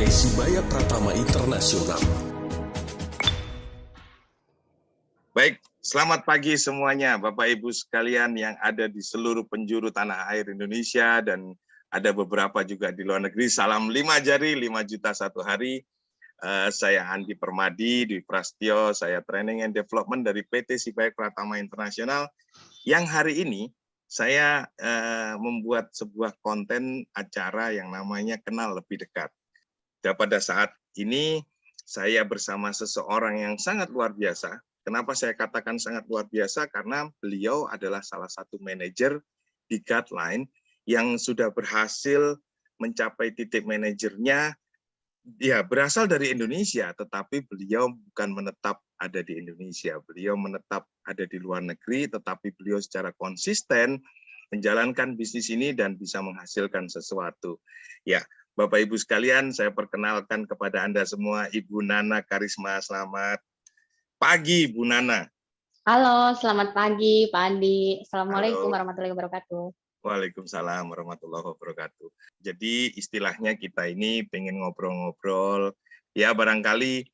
PT Sibaya Pratama Internasional. Baik, selamat pagi semuanya Bapak Ibu sekalian yang ada di seluruh penjuru tanah air Indonesia dan ada beberapa juga di luar negeri. Salam 5 jari, 5 juta satu hari. Saya Andi Permadi, Dwi Prastyo, saya Training and Development dari PT Sibaya Pratama Internasional. Yang hari ini saya membuat sebuah konten acara yang namanya Kenal Lebih Dekat. Dan pada saat ini saya bersama seseorang yang sangat luar biasa. Kenapa saya katakan sangat luar biasa? Karena beliau adalah salah satu manajer di Guideline yang sudah berhasil mencapai titik manajernya. Ya, berasal dari Indonesia, tetapi beliau bukan menetap ada di Indonesia. Beliau menetap ada di luar negeri, tetapi beliau secara konsisten menjalankan bisnis ini dan bisa menghasilkan sesuatu. Ya, Bapak Ibu sekalian, saya perkenalkan kepada Anda semua Ibu Nana Karisma. Selamat pagi, Bu Nana. Halo, selamat pagi, Pak Andi. Assalamualaikum Halo. warahmatullahi wabarakatuh. Waalaikumsalam warahmatullahi wabarakatuh. Jadi istilahnya kita ini pengen ngobrol-ngobrol, ya barangkali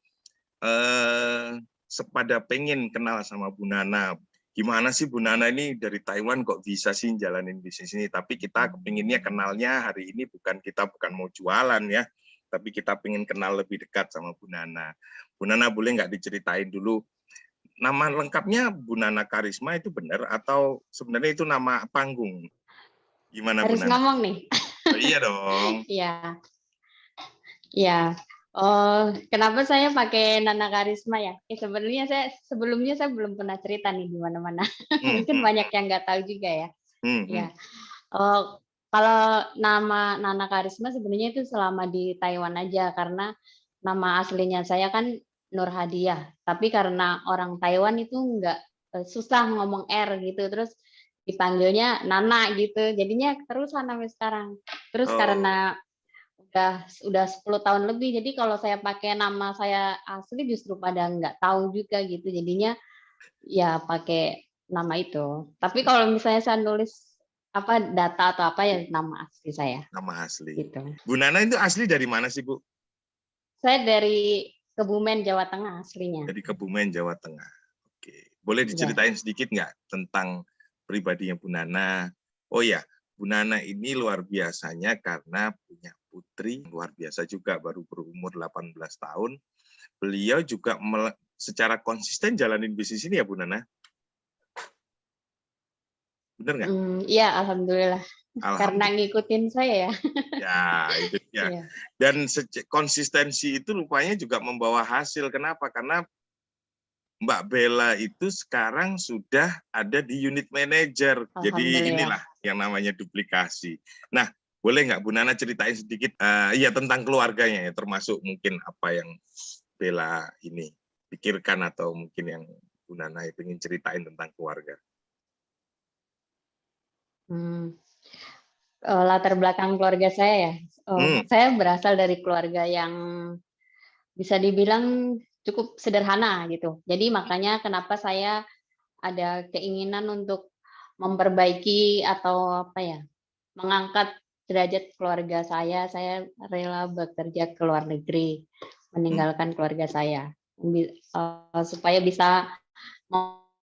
sepada pengen kenal sama Bu Nana. Gimana sih Bu Nana ini dari Taiwan kok bisa sih jalanin bisnis ini? Tapi kita pengennya kenalnya hari ini kita bukan mau jualan ya, tapi kita pengen kenal lebih dekat sama Bu Nana. Bu Nana boleh nggak diceritain dulu nama lengkapnya Bu Nana Karisma itu benar atau sebenarnya itu nama panggung? Gimana Bu Harus Nana? ngomong nih. Oh, iya dong. Iya. Iya. Oh, kenapa saya pakai Nana Karisma ya? Sebenarnya sebelumnya saya belum pernah cerita nih di mana-mana. Mungkin banyak yang nggak tahu juga ya. Ya. Oh, kalau nama Nana Karisma sebenarnya itu selama di Taiwan aja karena nama aslinya saya kan Nur Hadiah. Tapi karena orang Taiwan itu nggak susah ngomong R gitu, terus dipanggilnya Nana gitu. Jadinya terusan sampai sekarang. Terus karena udah 10 tahun lebih, jadi kalau saya pakai nama saya asli justru pada nggak tahu juga gitu. Jadinya ya pakai nama itu. Tapi kalau misalnya saya nulis apa data atau apa ya nama asli saya. Nama asli. Gitu. Bu Nana itu asli dari mana sih Bu? Saya dari Kebumen, Jawa Tengah aslinya. Dari Kebumen, Jawa Tengah. Oke, boleh diceritain sedikit nggak tentang pribadinya Bu Nana? Oh ya, Bu Nana ini luar biasanya karena punya putri luar biasa juga, baru berumur 18 tahun. Beliau juga secara konsisten jalanin bisnis ini ya Bu Nana? Bener nggak? Iya, alhamdulillah. Karena ngikutin saya ya. Ya, itu ya. Iya. Dan konsistensi itu rupanya juga membawa hasil. Kenapa? Karena Mbak Bella itu sekarang sudah ada di unit manager. Jadi inilah yang namanya duplikasi. Nah, boleh nggak Bu Nana ceritain sedikit ya tentang keluarganya ya, termasuk mungkin apa yang Bella ini pikirkan atau mungkin yang Bu Nana ingin ceritain tentang keluarga. Latar belakang keluarga saya ya. Saya berasal dari keluarga yang bisa dibilang cukup sederhana gitu. Jadi makanya kenapa saya ada keinginan untuk memperbaiki atau apa ya, mengangkat derajat keluarga saya rela bekerja ke luar negeri, meninggalkan keluarga saya, supaya bisa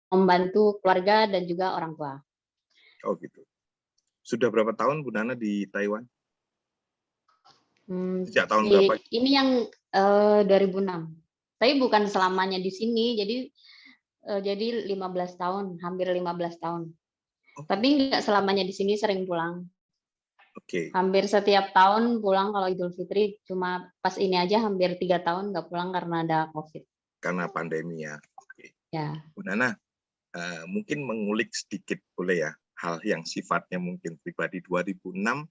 membantu keluarga dan juga orang tua. Oh gitu. Sudah berapa tahun Bu Nana di Taiwan? Sejak tahun berapa? Ini yang 2006. Tapi bukan selamanya di sini, jadi 15 tahun, hampir 15 tahun. Tapi nggak selamanya di sini, sering pulang. Hampir setiap tahun pulang kalau Idul Fitri, cuma pas ini aja hampir 3 tahun nggak pulang karena ada COVID. Karena pandemi ya. Ya. Bu Nana, mungkin mengulik sedikit boleh ya, hal yang sifatnya mungkin pribadi. 2006,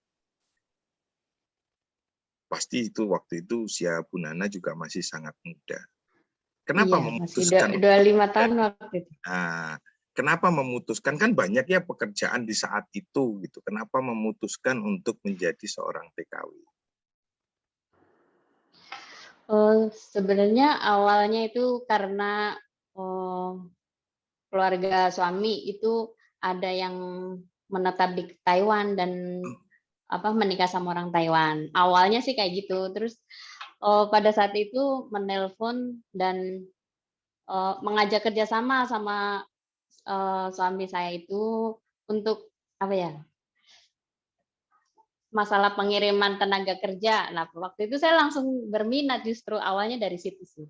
pasti itu waktu itu usia Bu Nana juga masih sangat muda. Kenapa memutuskan? Masih 25 tahun waktu itu. Nah, kenapa memutuskan, kan banyak ya pekerjaan di saat itu gitu. Kenapa memutuskan untuk menjadi seorang TKW? Sebenarnya awalnya itu karena keluarga suami itu ada yang menetap di Taiwan dan menikah sama orang Taiwan. Awalnya sih kayak gitu. Terus pada saat itu menelpon dan mengajak kerjasama sama suami saya itu untuk apa ya, masalah pengiriman tenaga kerja. Nah, waktu itu saya langsung berminat justru awalnya dari situ sih.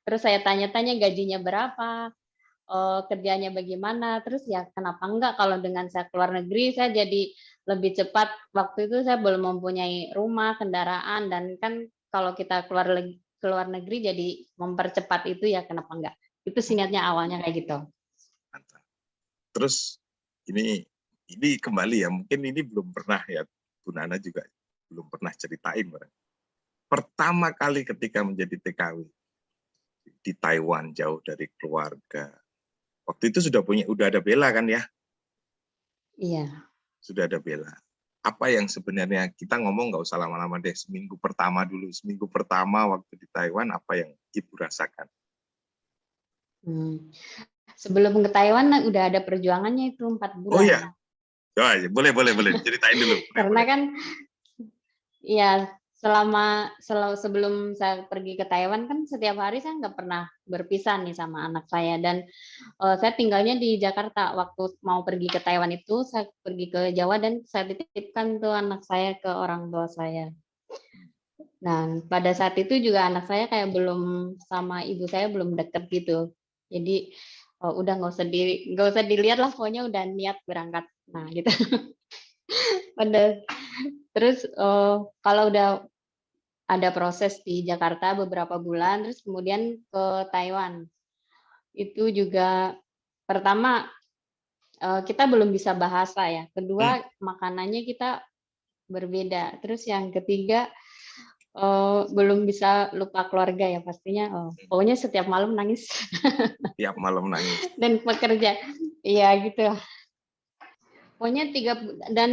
Terus saya tanya-tanya gajinya berapa, kerjanya bagaimana, terus ya kenapa enggak kalau dengan saya keluar negeri saya jadi lebih cepat. Waktu itu saya belum mempunyai rumah, kendaraan, dan kan kalau kita keluar negeri jadi mempercepat itu ya kenapa enggak. Itu sih niatnya awalnya kayak gitu. Mantap. Terus ini kembali ya, mungkin ini belum pernah ya, Bu Nana juga belum pernah ceritain barang. Pertama kali ketika menjadi TKW di Taiwan jauh dari keluarga. Waktu itu udah ada Bella kan ya? Iya. Sudah ada Bella. Apa yang sebenarnya kita ngomong nggak usah lama-lama deh, seminggu pertama dulu. Seminggu pertama waktu di Taiwan apa yang Ibu rasakan? Sebelum ke Taiwan udah ada perjuangannya itu 4 bulan. Oh ya, boleh ceritain dulu. Karena kan ya sebelum saya pergi ke Taiwan kan setiap hari saya nggak pernah berpisah nih sama anak saya, dan saya tinggalnya di Jakarta. Waktu mau pergi ke Taiwan itu saya pergi ke Jawa dan saya titipkan tuh anak saya ke orang tua saya. Nah, pada saat itu juga anak saya kayak belum sama ibu saya belum deket gitu. Jadi udah nggak usah dilihat lah, pokoknya udah niat berangkat. Nah gitu. Terus kalau udah ada proses di Jakarta beberapa bulan, terus kemudian ke Taiwan. Itu juga pertama kita belum bisa bahasa ya. Kedua makanannya kita berbeda. Terus yang ketiga belum bisa lupa keluarga ya pastinya. Pokoknya setiap malam nangis. Tiap malam nangis. Dan pekerja, iya gitu. Pokoknya dan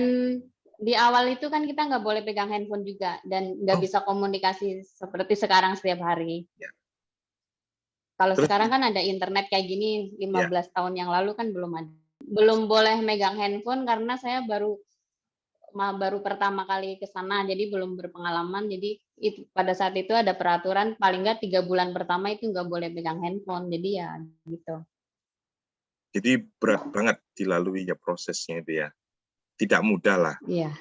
di awal itu kan kita nggak boleh pegang handphone juga dan nggak bisa komunikasi seperti sekarang setiap hari. Ya. Kalau sekarang kan ada internet kayak gini, 15 tahun yang lalu kan belum ada. Belum boleh megang handphone karena saya baru pertama kali ke sana, jadi belum berpengalaman. Jadi pada saat itu ada peraturan paling nggak 3 bulan pertama itu nggak boleh pegang handphone. Jadi ya gitu. Jadi berat banget dilalui ya prosesnya itu ya. Tidak mudah lah. Iya.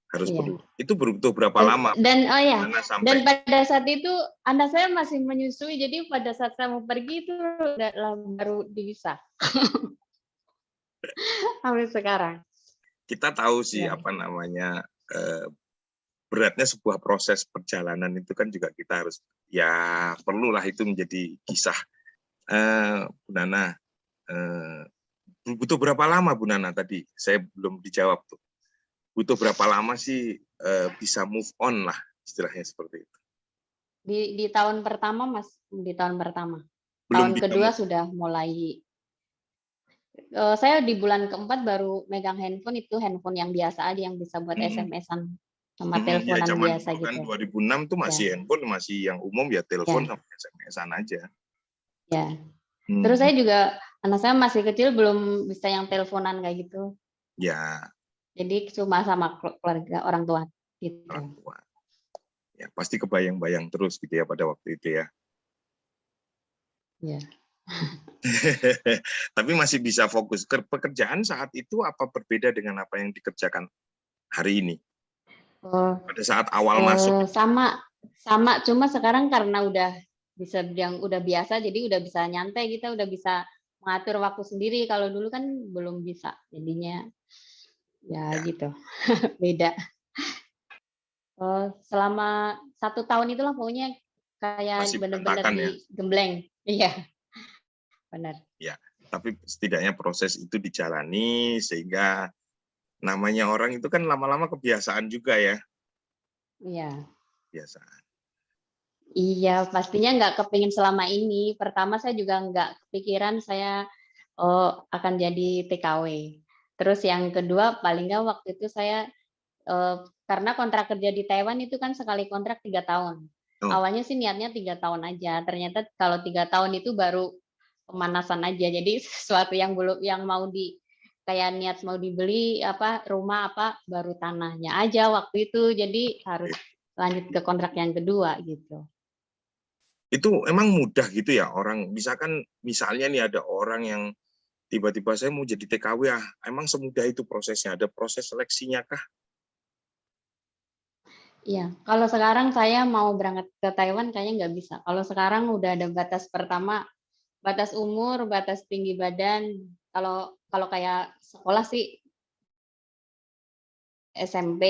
Harus perlu. Itu butuh berapa lama? Dan pada saat itu anak saya masih menyusui, jadi pada saat saya mau pergi itu baru bisa. Sampai sekarang. Kita tahu sih apa namanya beratnya sebuah proses perjalanan itu kan juga kita harus ya perlulah itu menjadi kisah. Bu Nana, butuh berapa lama Bu Nana tadi? Saya belum dijawab tuh. Butuh berapa lama sih bisa move on lah istilahnya seperti itu? Di tahun pertama Mas, di tahun pertama. Belum tahun kedua sudah mulai. Saya di bulan keempat baru megang handphone, itu handphone yang biasa aja yang bisa buat SMS-an sama teleponan biasa gitu. Kan 2006 tuh masih handphone masih yang umum ya telepon sama SMS-an aja. Ya. Terus saya juga anak saya masih kecil belum bisa yang teleponan kayak gitu. Ya. Jadi cuma sama keluarga orang tua gitu. Orang tua. Ya, pasti kebayang-bayang terus gitu ya pada waktu itu ya. Ya. Tapi masih bisa fokus ke pekerjaan saat itu apa berbeda dengan apa yang dikerjakan hari ini? Pada saat awal masuk. Sama cuma sekarang karena udah biasa, jadi udah bisa nyantai, kita udah bisa mengatur waktu sendiri. Kalau dulu kan belum bisa, jadinya ya. Gitu. Beda. Selama 1 tahun itulah pokoknya kayak benar-benar digembleng. Iya. Benar. Ya, tapi setidaknya proses itu dijalani sehingga namanya orang itu kan lama-lama kebiasaan juga ya. Iya. Kebiasaan. Iya, pastinya nggak kepingin selama ini. Pertama saya juga nggak kepikiran saya akan jadi TKW. Terus yang kedua paling nggak waktu itu saya karena kontrak kerja di Taiwan itu kan sekali kontrak 3 tahun. Awalnya sih niatnya 3 tahun aja. Ternyata kalau 3 tahun itu baru pemanasan aja. Jadi sesuatu yang mau kayak niat mau dibeli rumah baru tanahnya aja waktu itu. Jadi harus lanjut ke kontrak yang kedua gitu. Itu emang mudah gitu ya orang, misalnya nih ada orang yang tiba-tiba saya mau jadi TKW, emang semudah itu prosesnya? Ada proses seleksinya kah? Iya, kalau sekarang saya mau berangkat ke Taiwan kayaknya nggak bisa. Kalau sekarang udah ada batas pertama, batas umur, batas tinggi badan. Kalau kalau kayak sekolah sih SMP,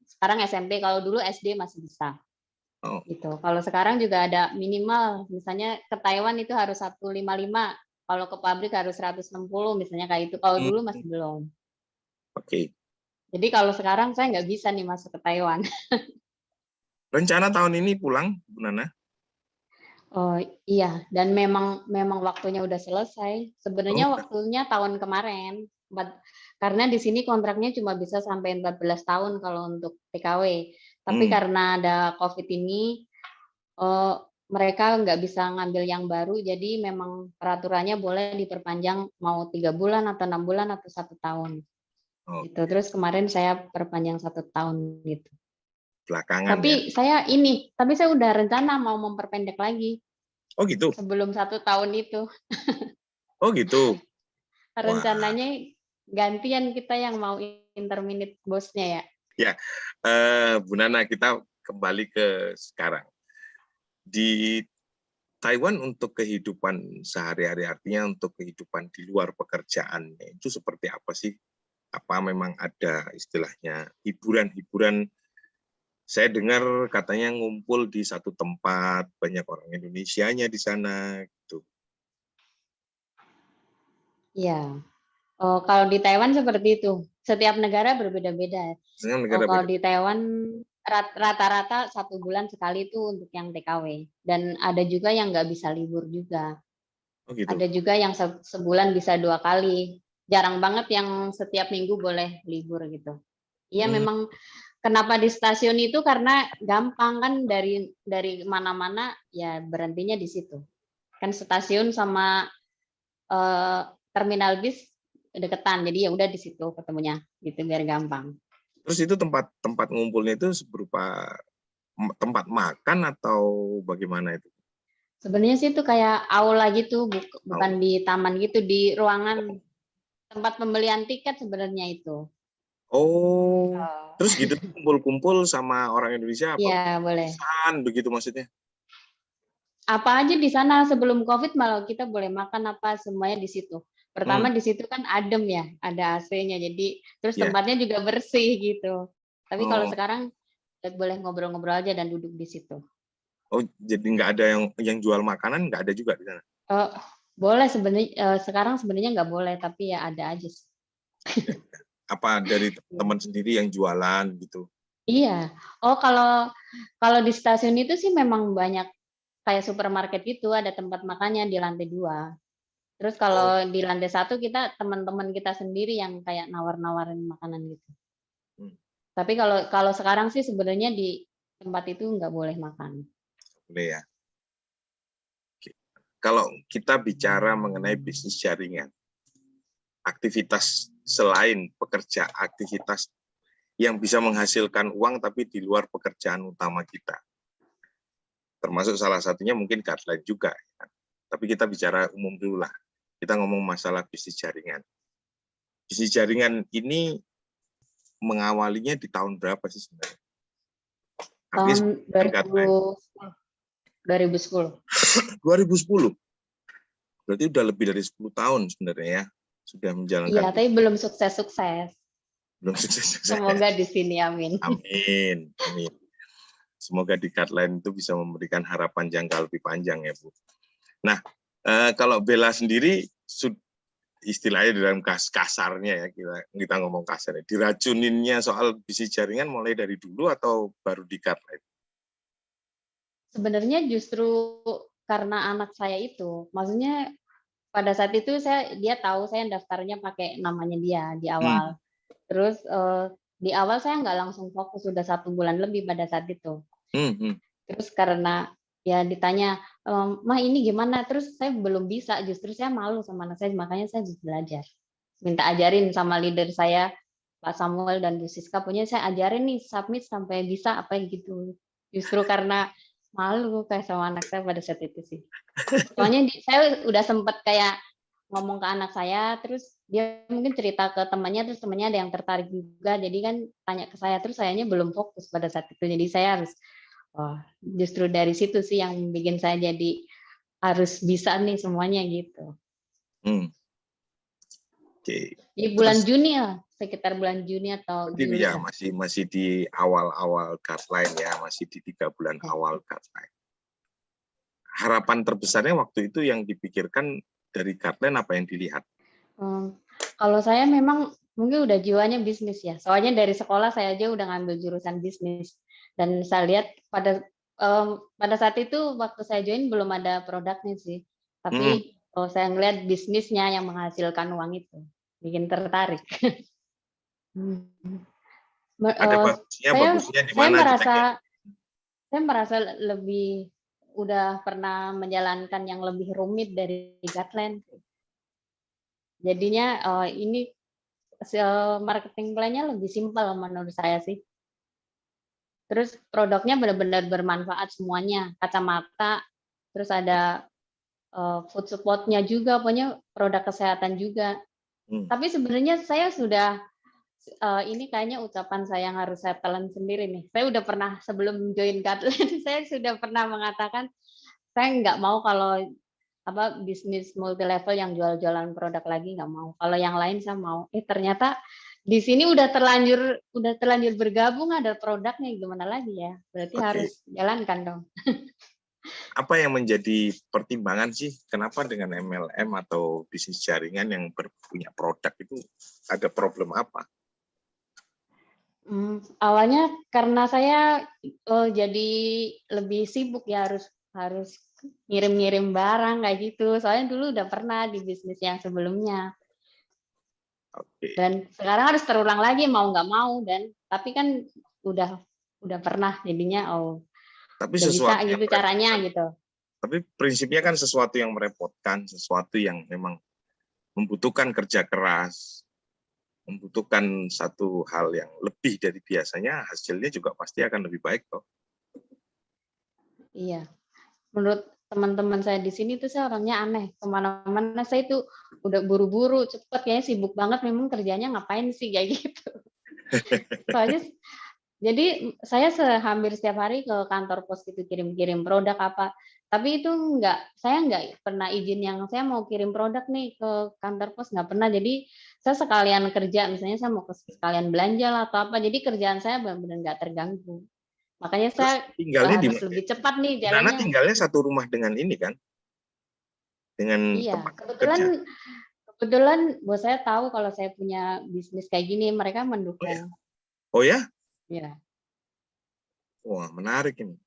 sekarang SMP, kalau dulu SD masih bisa. Oh, Gitu. Kalau sekarang juga ada minimal, misalnya ke Taiwan itu harus 155, kalau ke pabrik harus 160 misalnya kayak itu. Kalau dulu hmm, masih belum. oke. Jadi kalau sekarang saya nggak bisa nih masuk ke Taiwan. Rencana tahun ini pulang, Bu Nana? Oh iya, dan memang memang waktunya udah selesai. Oh, Sebenarnya waktunya tahun kemarin, karena di sini kontraknya cuma bisa sampai 14 tahun kalau untuk TKW. Tapi hmm. karena ada COVID ini, eh, mereka nggak bisa ngambil yang baru, jadi memang peraturannya boleh diperpanjang mau 3 bulan atau 6 bulan atau 1 tahun. Gitu. Oke, Terus kemarin saya perpanjang 1 tahun gitu. belakangan ya. Tapi saya udah rencana mau memperpendek lagi Oh gitu. sebelum 1 tahun itu. Oh gitu. Wah, Rencananya gantian kita yang mau interminate bosnya ya. ya. Bu Nana, kita kembali ke sekarang. Di Taiwan untuk kehidupan sehari-hari, artinya untuk kehidupan di luar pekerjaannya, itu seperti apa sih? Apa memang ada istilahnya hiburan-hiburan? Saya dengar katanya ngumpul di satu tempat, banyak orang Indonesianya di sana, gitu. Iya. Oh, kalau di Taiwan seperti itu. Setiap negara berbeda-beda. Sebenarnya Oh, negara kalau beda. di Taiwan rata-rata 1 bulan sekali itu untuk yang TKW. Dan ada juga yang nggak bisa libur juga. Oh gitu. Ada juga yang sebulan bisa 2 kali. Jarang banget yang setiap minggu boleh libur gitu. Iya Hmm. memang kenapa di stasiun itu karena gampang kan dari mana-mana ya berhentinya di situ. Kan stasiun sama eh, terminal bis deketan, jadi ya udah di situ ketemunya gitu biar gampang. Terus itu tempat ngumpulnya itu berupa tempat makan atau bagaimana itu? Sebenarnya sih itu kayak aula gitu, bukan Aula. di taman gitu, di ruangan tempat pembelian tiket sebenarnya itu. Oh, Oh. terus gitu tuh kumpul-kumpul sama orang Indonesia apa Iya boleh. pesan begitu maksudnya? Apa aja di sana sebelum COVID malah kita boleh makan apa semuanya di situ. Hmm, Pertama di situ kan adem ya, ada AC-nya jadi terus ya. tempatnya juga bersih gitu. Tapi kalau Oh, sekarang boleh ngobrol-ngobrol aja dan duduk di situ. oh, jadi nggak ada yang jual makanan, nggak ada juga di sana. Eh, boleh sebenarnya sekarang sebenarnya nggak boleh tapi ya ada aja sih. Ya. Apa dari Iya. teman sendiri yang jualan gitu? Iya. Oh kalau kalau di stasiun itu sih memang banyak kayak supermarket gitu, ada tempat makannya di lantai 2. Terus Oh, kalau di lantai 1 kita teman-teman kita sendiri yang kayak nawar-nawarin makanan gitu. hmm, Tapi kalau kalau sekarang sih sebenarnya di tempat itu nggak boleh makan. boleh ya. Oke. Kalau kita bicara mengenai bisnis jaringan, aktivitas selain pekerja, aktivitas yang bisa menghasilkan uang tapi di luar pekerjaan utama kita. Termasuk salah satunya mungkin guideline juga. Ya. Tapi kita bicara umum dulu lah. Kita ngomong masalah bisnis jaringan. Bisnis jaringan ini mengawalinya di tahun berapa sih sebenarnya? Artinya Tahun guideline. 2010. 2010. Berarti udah lebih dari 10 tahun sebenarnya ya. Sudah Iya, menjalankan tapi bisnis. belum sukses-sukses. Belum sukses-sukses. Semoga di sini, amin. Amin. Amin. Semoga di guideline itu bisa memberikan harapan jangka lebih panjang ya Bu. Nah, kalau Bella sendiri, istilahnya dalam kasarnya ya, kita ngomong kasarnya, diracuninnya soal bisnis jaringan mulai dari dulu atau baru di guideline? Sebenarnya justru karena anak saya itu, maksudnya pada saat itu dia tahu saya daftarnya pakai namanya dia di Hmm. awal. Terus di awal saya nggak langsung fokus, sudah 1 bulan lebih pada saat itu. Hmm. Hmm. Terus karena ya ditanya, "Mah ini gimana?" Terus saya belum bisa, justru saya malu sama anak saya, makanya saya just belajar. Minta ajarin sama leader saya, Pak Samuel dan Bu Siska, punya saya ajarin nih submit sampai bisa apa gitu. Justru karena malu kayak sama anak saya pada saat itu sih. Soalnya saya udah sempat kayak ngomong ke anak saya, terus dia mungkin cerita ke temannya, terus temannya ada yang tertarik juga, jadi kan tanya ke saya, terus sayanya belum fokus pada saat itu. Jadi saya harus, justru dari situ sih yang bikin saya jadi harus bisa nih semuanya gitu. Hmm. Oke. Di bulan Terus Juni lah, sekitar bulan Juni atau berarti Juli ya lah. masih di awal-awal guideline ya, masih di 3 bulan Ya. awal guideline. Harapan terbesarnya waktu itu yang dipikirkan dari guideline apa yang dilihat? Kalau saya memang mungkin udah jiwanya bisnis ya. Soalnya dari sekolah saya aja udah ngambil jurusan bisnis. Dan saya lihat pada saat itu waktu saya join belum ada produknya sih. Hmm. Tapi kalau saya ngelihat bisnisnya yang menghasilkan uang itu, bikin tertarik. Ada bagusnya di Saya mana kita kayak merasa lebih udah pernah menjalankan yang lebih rumit dari guideline. Jadinya ini marketing plan-nya lebih simpel menurut saya sih. Terus produknya benar-benar bermanfaat semuanya, kacamata, terus ada food support-nya juga, pokoknya produk kesehatan juga. Tapi sebenarnya saya sudah ini kayaknya ucapan saya yang harus saya telan sendiri nih. Saya udah pernah sebelum join Guideline, saya sudah pernah mengatakan saya nggak mau kalau bisnis multi level yang jual-jualan produk lagi nggak mau. Kalau yang lain saya mau. Ternyata di sini udah terlanjur bergabung, ada produknya, gimana lagi ya? Berarti harus jalankan dong. apa yang menjadi pertimbangan sih kenapa dengan MLM atau bisnis jaringan yang punya produk itu ada problem apa? Awalnya karena saya jadi lebih sibuk ya, harus ngirim-ngirim barang kayak gitu. Soalnya dulu udah pernah di bisnis yang sebelumnya. Dan sekarang harus terulang lagi mau nggak mau, tapi kan udah pernah jadinya tapi udah bisa sesuatu yang gitu caranya gitu. Tapi prinsipnya kan sesuatu yang merepotkan, sesuatu yang memang membutuhkan kerja keras, membutuhkan satu hal yang lebih dari biasanya, hasilnya juga pasti akan lebih baik kok. Iya, menurut teman-teman saya di sini tuh saya orangnya aneh, kemana-mana saya itu udah buru-buru, cepet, kayaknya sibuk banget, memang kerjanya ngapain sih kayak gitu. Soalnya jadi saya hampir setiap hari ke kantor pos gitu kirim-kirim produk apa. Tapi itu saya nggak pernah izin yang saya mau kirim produk nih ke kantor pos, nggak pernah. Jadi saya sekalian kerja, misalnya saya mau sekalian belanja lah atau apa. Jadi kerjaan saya benar-benar nggak terganggu. Makanya Terus saya tinggalnya di harus lebih cepat nih Nana jalannya. tinggalnya satu rumah dengan ini kan? Dengan Iya, tempat kerja. kebetulan bos saya tahu kalau saya punya bisnis kayak gini, mereka Oh ya? mendukung. Oh ya? Ya. Wah, menarik ini.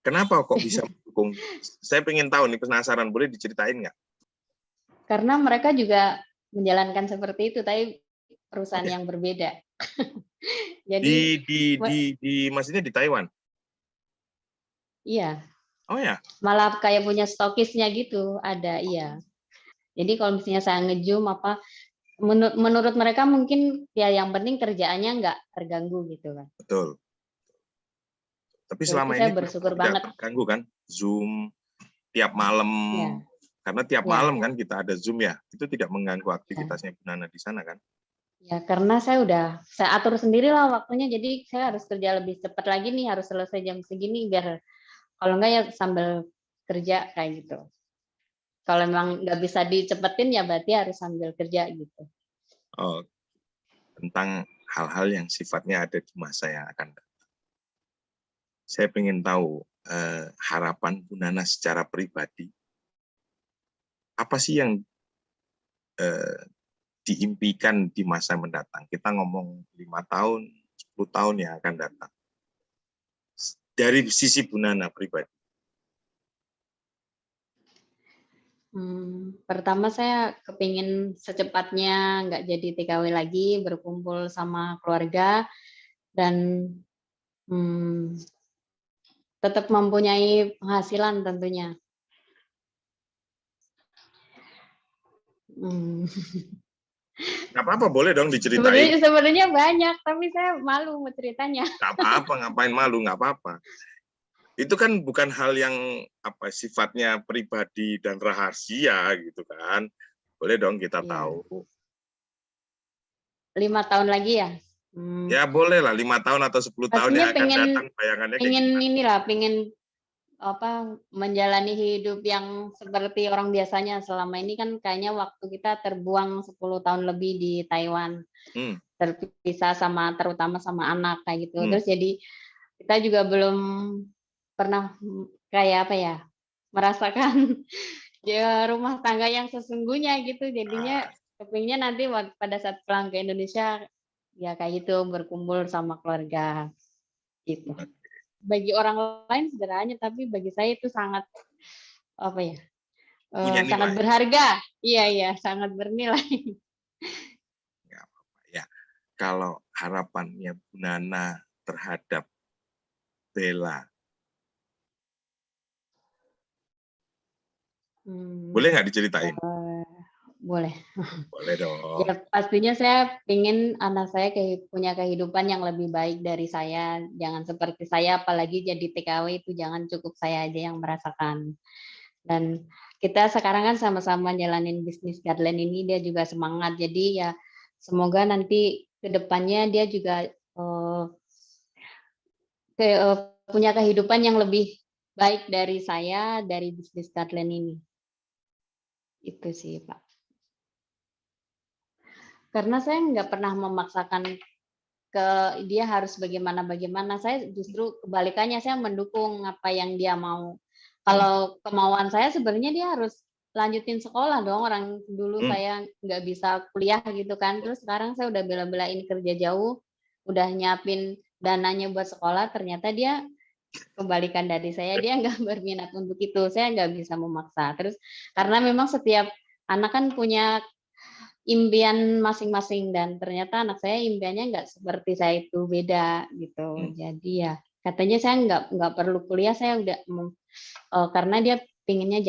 Kenapa kok bisa mendukung? Saya pengen tahu nih, penasaran. Boleh diceritain nggak? Karena mereka juga menjalankan seperti itu, tapi perusahaan yang berbeda. Jadi Maksudnya di Taiwan? iya, Oh ya? malah kayak punya stokisnya gitu, ada, iya. Jadi kalau misalnya saya nge-zoom menurut mereka mungkin ya yang penting kerjaannya nggak terganggu gitu kan. Betul. Tapi Jadi selama saya ini bersyukur tidak banget. terganggu kan? Zoom tiap malam, Ya, karena tiap ya, malam kan kita ada Zoom ya. Itu tidak mengganggu ya. aktivitasnya Bu Nana di sana kan? Ya, karena saya atur sendiri lah waktunya, jadi saya harus kerja lebih cepat lagi nih, harus selesai jam segini biar kalau enggak ya sambil kerja kayak gitu. Kalau memang nggak bisa dicepetin ya berarti harus sambil kerja gitu. Oh, tentang hal-hal yang sifatnya ada di masa yang akan datang. Saya ingin tahu harapan Bu Nana secara pribadi. Apa sih yang diimpikan di masa mendatang? Kita ngomong 5 tahun, 10 tahun yang akan datang. Dari sisi Bu Nana pribadi. Pertama saya kepingin secepatnya nggak jadi TKW lagi, berkumpul sama keluarga, dan tetap mempunyai penghasilan tentunya. Nggak apa-apa, boleh dong diceritain. Sebenarnya banyak, tapi saya malu mau ceritanya. Nggak apa-apa, ngapain malu, nggak apa-apa. itu kan bukan hal yang apa sifatnya pribadi dan rahasia gitu kan. Boleh dong kita Iya. tahu. 5 tahun lagi ya? Ya boleh lah 5 tahun atau 10 tahun Pastinya yang akan datang bayangannya kayak gimana? inilah, pengen menjalani hidup yang seperti orang biasanya. Selama ini kan kayaknya waktu kita terbuang 10 tahun lebih di Taiwan, Hmm, terpisah terutama sama anak kayak gitu. hmm. Terus jadi kita juga belum pernah kayak apa ya, merasakan ya rumah tangga yang sesungguhnya gitu. Jadinya Ah, kepingnya nanti pada saat pulang ke Indonesia ya kayak gitu, berkumpul sama keluarga gitu. Bagi orang lain sederhana, tapi bagi saya itu sangat apa ya, punya sangat nilai. berharga. Iya iya, sangat bernilai. Nggak apa-apa, ya. Kalau harapannya Bu Nana terhadap Bella, boleh Mmm, nggak diceritain? eee, boleh. Boleh dong. Ya pastinya saya pengen anak saya punya kehidupan yang lebih baik dari saya, jangan seperti saya, apalagi jadi TKW itu jangan cukup saya aja yang merasakan. Dan kita sekarang kan sama-sama jalanin bisnis Garland ini, dia juga semangat. Jadi ya semoga nanti ke depannya dia juga, punya kehidupan yang lebih baik dari saya, dari bisnis Garland ini. Itu sih, Pak. Karena saya nggak pernah memaksakan ke dia harus bagaimana-bagaimana, saya justru kebalikannya, saya mendukung apa yang dia mau. Hmm, Kalau kemauan saya sebenarnya dia harus lanjutin sekolah dong, orang dulu hmm, saya nggak bisa kuliah gitu kan, terus sekarang saya udah bela-belain kerja jauh, udah nyiapin dananya buat sekolah, ternyata dia kebalikan dari saya, dia nggak berminat untuk itu, saya nggak bisa memaksa. Terus karena memang setiap anak kan punya impian masing-masing dan ternyata anak saya impiannya nggak seperti saya itu, beda gitu. hmm. Jadi ya katanya saya nggak perlu kuliah, saya udah karena dia pengennya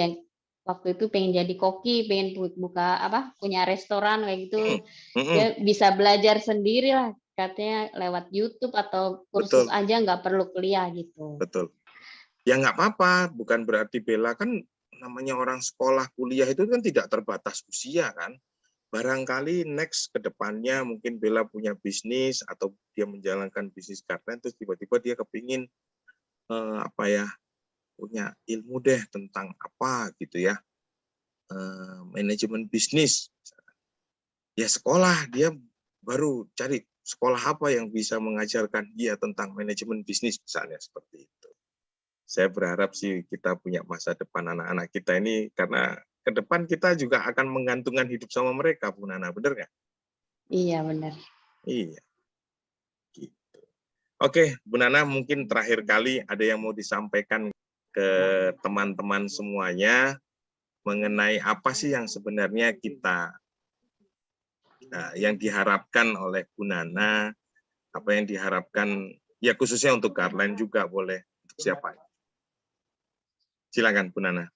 waktu itu pengen jadi koki, pengen buka apa, punya restoran kayak gitu. Hmm, hmm, Dia bisa belajar sendiri lah, katanya lewat YouTube atau kursus betul, aja nggak perlu kuliah gitu. betul. Ya nggak apa-apa, bukan berarti Bella kan namanya orang sekolah kuliah itu kan tidak terbatas usia kan. Barangkali next ke depannya mungkin Bella punya bisnis atau dia menjalankan bisnis karena terus tiba-tiba dia kepingin apa ya punya ilmu deh tentang apa gitu ya manajemen bisnis ya sekolah dia baru cari sekolah apa yang bisa mengajarkan dia tentang manajemen bisnis misalnya seperti itu. Saya berharap sih kita punya masa depan anak-anak kita ini karena ke depan kita juga akan menggantungkan hidup sama mereka, Bu Nana, bener nggak? Iya benar. Iya, gitu. Oke, Bu Nana, mungkin terakhir kali ada yang mau disampaikan ke teman-teman semuanya mengenai apa sih yang sebenarnya kita yang diharapkan oleh Bu Nana, apa yang diharapkan ya khususnya untuk Garland juga boleh untuk siapa? Silakan Bu Nana.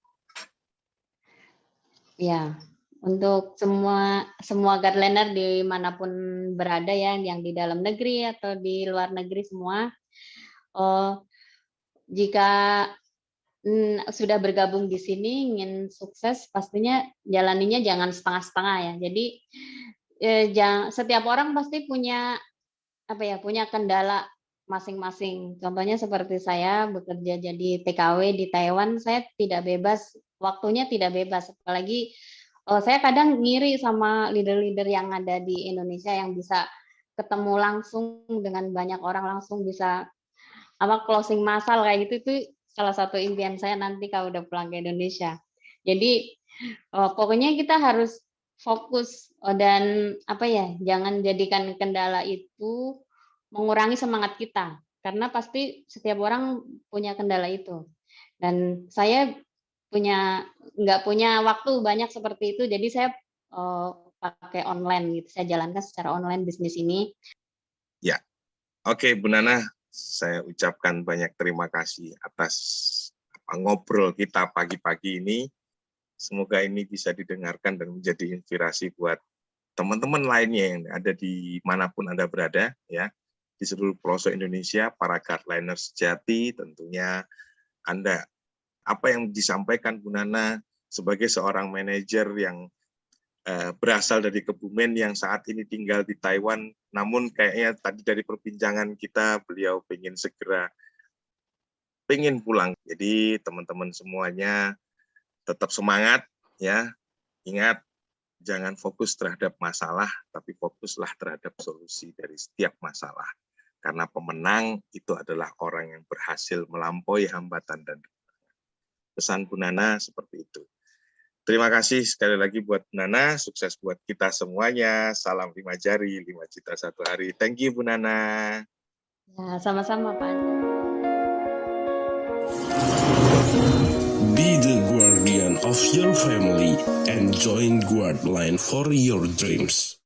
Ya, untuk semua semua Garlander dimanapun berada ya, yang di dalam negeri atau di luar negeri semua, eh, jika sudah bergabung di sini ingin sukses, pastinya jalaninya jangan setengah-setengah ya. Jadi setiap orang pasti punya apa ya, punya kendala masing-masing. Contohnya seperti saya bekerja jadi TKW di Taiwan, saya tidak bebas, waktunya tidak bebas. Apalagi saya kadang ngiri sama leader-leader yang ada di Indonesia yang bisa ketemu langsung dengan banyak orang, langsung bisa closing massal kayak gitu, itu salah satu impian saya nanti kalau udah pulang ke Indonesia. Jadi pokoknya kita harus fokus, dan apa ya, jangan jadikan kendala itu mengurangi semangat kita, karena pasti setiap orang punya kendala itu. Dan saya nggak punya waktu banyak seperti itu, jadi saya pakai online gitu, saya jalankan secara online bisnis ini. Ya, oke Bu Nana, saya ucapkan banyak terima kasih atas ngobrol kita pagi-pagi ini. Semoga ini bisa didengarkan dan menjadi inspirasi buat teman-teman lainnya yang ada di manapun Anda berada, ya, di seluruh pelosok Indonesia, para Garliner sejati tentunya Anda. Apa yang disampaikan Bu Nana sebagai seorang manajer yang berasal dari Kebumen yang saat ini tinggal di Taiwan, namun kayaknya tadi dari perbincangan kita beliau pengen pulang. Jadi teman-teman semuanya tetap semangat ya. Ingat, jangan fokus terhadap masalah, tapi fokuslah terhadap solusi dari setiap masalah. Karena pemenang itu adalah orang yang berhasil melampaui hambatan dan pesan Bu Nana seperti itu. Terima kasih sekali lagi buat Bu Nana, sukses buat kita semuanya. Salam 5 jari, 5 juta satu hari. Thank you Bu Nana. Ya, sama-sama Pak. Be the guardian of your family and join Guardline for your dreams.